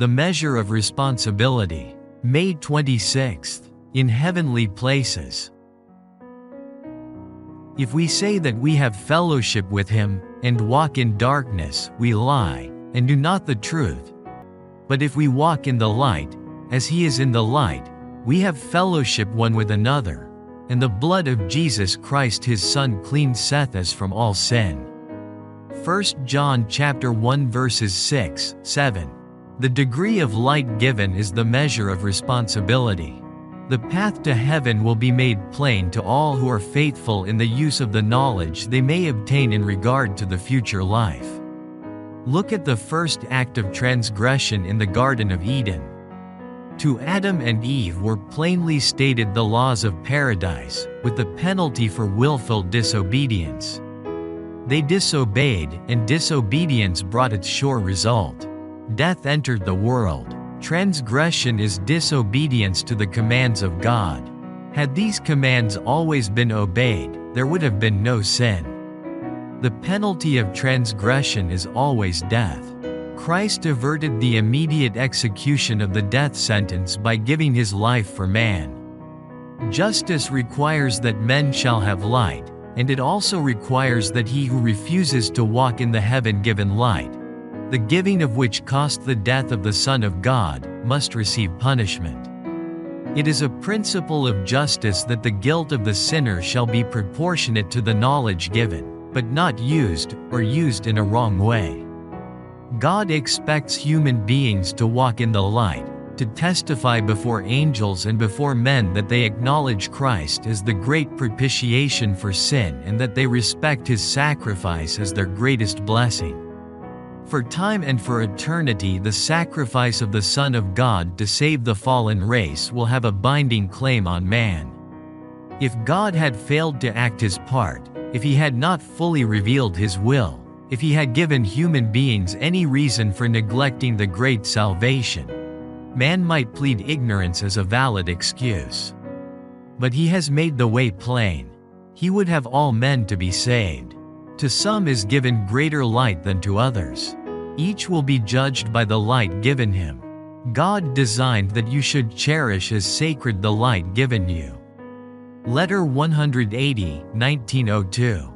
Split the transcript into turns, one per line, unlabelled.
The measure of responsibility. May 26th. In heavenly places. If we say that we have fellowship with him, and walk in darkness, we lie, and do not the truth. But if we walk in the light, as he is in the light, we have fellowship one with another, and the blood of Jesus Christ his Son cleanseth us from all sin. 1 John chapter 1 verses 6, 7. The degree of light given is the measure of responsibility. The path to heaven will be made plain to all who are faithful in the use of the knowledge they may obtain in regard to the future life. Look at the first act of transgression in the Garden of Eden. To Adam and Eve were plainly stated the laws of paradise, with the penalty for willful disobedience. They disobeyed, and disobedience brought its sure result. Death entered the world. Transgression is disobedience to the commands of God. Had these commands always been obeyed, there would have been no sin. The penalty of transgression is always death. Christ averted the immediate execution of the death sentence by giving his life for man. Justice requires that men shall have light, and it also requires that he who refuses to walk in the heaven-given light, the giving of which cost the death of the Son of God, must receive punishment. It is a principle of justice that the guilt of the sinner shall be proportionate to the knowledge given, but not used, or used in a wrong way. God expects human beings to walk in the light, to testify before angels and before men that they acknowledge Christ as the great propitiation for sin and that they respect his sacrifice as their greatest blessing. For time and for eternity, the sacrifice of the Son of God to save the fallen race will have a binding claim on man. If God had failed to act his part, if he had not fully revealed his will, if he had given human beings any reason for neglecting the great salvation, man might plead ignorance as a valid excuse. But he has made the way plain. He would have all men to be saved. To some is given greater light than to others. Each will be judged by the light given him. God designed that you should cherish as sacred the light given you. Letter 180, 1902.